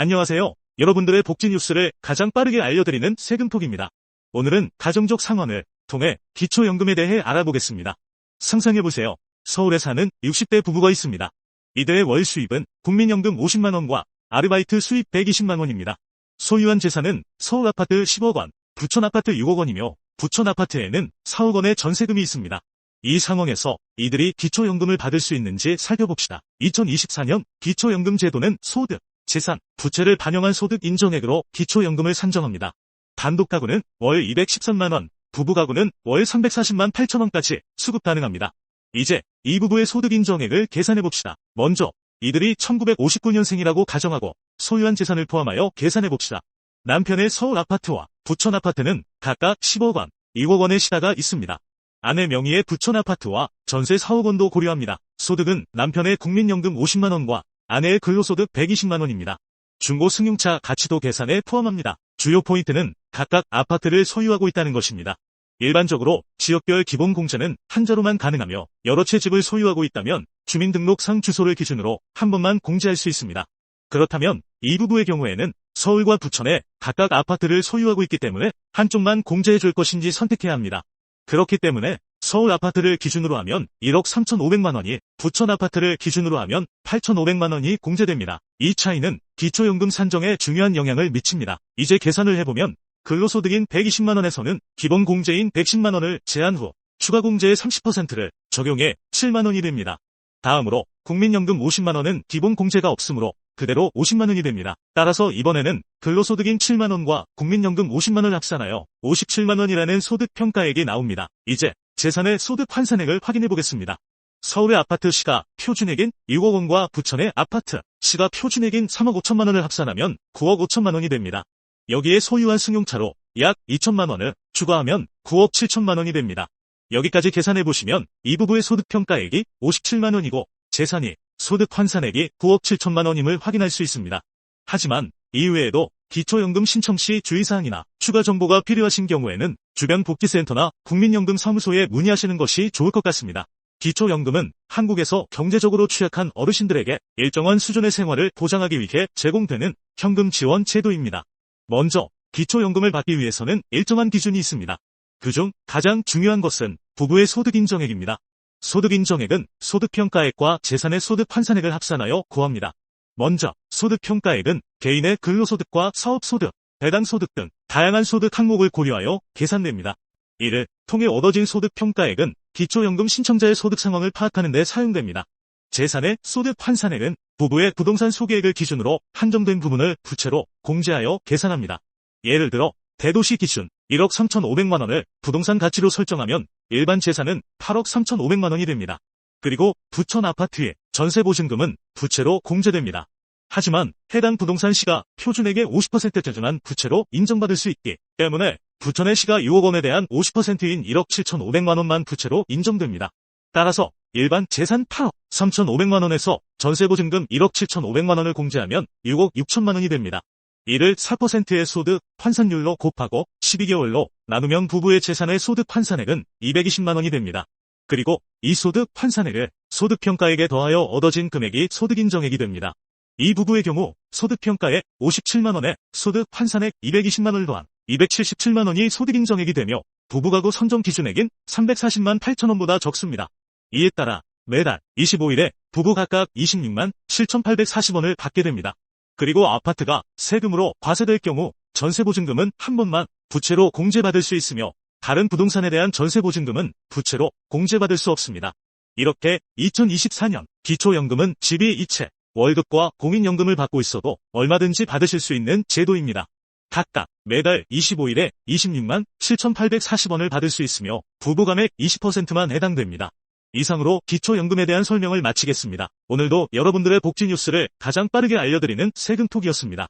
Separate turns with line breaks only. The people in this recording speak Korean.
안녕하세요. 여러분들의 복지 뉴스를 가장 빠르게 알려드리는 세금톡입니다. 오늘은 가정적 상황을 통해 기초연금에 대해 알아보겠습니다. 상상해보세요. 서울에 사는 60대 부부가 있습니다. 이들의 월 수입은 국민연금 50만 원과 아르바이트 수입 120만 원입니다. 소유한 재산은 서울 아파트 10억 원, 부천 아파트 6억 원이며 부천 아파트에는 4억 원의 전세금이 있습니다. 이 상황에서 이들이 기초연금을 받을 수 있는지 살펴봅시다. 2024년 기초연금 제도는 소득, 재산, 부채를 반영한 소득 인정액으로 기초연금을 산정합니다. 단독 가구는 월 213만 원, 부부 가구는 월 340만 8천 원까지 수급 가능합니다. 이제 이 부부의 소득 인정액을 계산해봅시다. 먼저 이들이 1959년생이라고 가정하고 소유한 재산을 포함하여 계산해봅시다. 남편의 서울 아파트와 부천 아파트는 각각 10억 원, 2억 원의 시가가 있습니다. 아내 명의의 부천 아파트와 전세 4억 원도 고려합니다. 소득은 남편의 국민연금 50만 원과 아내의 근로소득 120만 원입니다. 중고 승용차 가치도 계산에 포함합니다. 주요 포인트는 각각 아파트를 소유하고 있다는 것입니다. 일반적으로 지역별 기본 공제는 한자로만 가능하며 여러 채 집을 소유하고 있다면 주민등록상 주소를 기준으로 한 번만 공제할 수 있습니다. 그렇다면 이 부부의 경우에는 서울과 부천에 각각 아파트를 소유하고 있기 때문에 한쪽만 공제해 줄 것인지 선택해야 합니다. 그렇기 때문에 서울 아파트를 기준으로 하면 1억 3,500만 원이, 부천 아파트를 기준으로 하면 8,500만 원이 공제됩니다. 이 차이는 기초연금 산정에 중요한 영향을 미칩니다. 이제 계산을 해보면 근로소득인 120만 원에서는 기본 공제인 110만 원을 제한 후 추가 공제의 30%를 적용해 7만 원이 됩니다. 다음으로 국민연금 50만 원은 기본 공제가 없으므로 그대로 50만 원이 됩니다. 따라서 이번에는 근로소득인 7만 원과 국민연금 50만 원을 합산하여 57만 원이라는 소득평가액이 나옵니다. 이제 재산의 소득 환산액을 확인해 보겠습니다. 서울의 아파트 시가 표준액인 6억 원과 부천의 아파트 시가 표준액인 3억 5천만 원을 합산하면 9억 5천만 원이 됩니다. 여기에 소유한 승용차로 약 2천만 원을 추가하면 9억 7천만 원이 됩니다. 여기까지 계산해 보시면 이 부부의 소득평가액이 57만 원이고 재산이 소득 환산액이 9억 7천만 원임을 확인할 수 있습니다. 하지만 이외에도 기초연금 신청 시 주의사항이나 추가 정보가 필요하신 경우에는 주변 복지센터나 국민연금 사무소에 문의하시는 것이 좋을 것 같습니다. 기초연금은 한국에서 경제적으로 취약한 어르신들에게 일정한 수준의 생활을 보장하기 위해 제공되는 현금 지원 제도입니다. 먼저 기초연금을 받기 위해서는 일정한 기준이 있습니다. 그중 가장 중요한 것은 부부의 소득인정액입니다. 소득인정액은 소득평가액과 재산의 소득 환산액을 합산하여 구합니다. 먼저 소득평가액은 개인의 근로소득과 사업소득, 배당소득 등 다양한 소득 항목을 고려하여 계산됩니다. 이를 통해 얻어진 소득평가액은 기초연금 신청자의 소득 상황을 파악하는 데 사용됩니다. 재산의 소득 환산액은 부부의 부동산 소개액을 기준으로 한정된 부분을 부채로 공제하여 계산합니다. 예를 들어 대도시 기준 1억 3,500만 원을 부동산 가치로 설정하면 일반 재산은 8억 3,500만 원이 됩니다. 그리고 부천 아파트의 전세보증금은 부채로 공제됩니다. 하지만 해당 부동산 시가 표준액의 50% 제준한 부채로 인정받을 수 있기 때문에 부천의 시가 6억 원에 대한 50%인 1억 7,500만 원만 부채로 인정됩니다. 따라서 일반 재산 8억 3,500만 원에서 전세보증금 1억 7,500만 원을 공제하면 6억 6천만 원이 됩니다. 이를 4%의 소득 환산율로 곱하고 12개월로 나누면 부부의 재산의 소득 환산액은 220만 원이 됩니다. 그리고 이 소득 환산액을 소득평가액에 더하여 얻어진 금액이 소득인정액이 됩니다. 이 부부의 경우 소득평가액 57만 원에 소득 환산액 220만 원을 더한 277만 원이 소득인정액이 되며 부부가구 선정 기준액인 340만 8천 원보다 적습니다. 이에 따라 매달 25일에 부부 각각 26만 7,840원을 받게 됩니다. 그리고 아파트가 세금으로 과세될 경우 전세보증금은 한 번만 부채로 공제받을 수 있으며 다른 부동산에 대한 전세보증금은 부채로 공제받을 수 없습니다. 이렇게 2024년 기초연금은 집이 이체, 월급과 공인연금을 받고 있어도 얼마든지 받으실 수 있는 제도입니다. 각각 매달 25일에 26만 7,840원을 받을 수 있으며 부부간액 20%만 해당됩니다. 이상으로 기초연금에 대한 설명을 마치겠습니다. 오늘도 여러분들의 복지 뉴스를 가장 빠르게 알려드리는 세금톡이었습니다.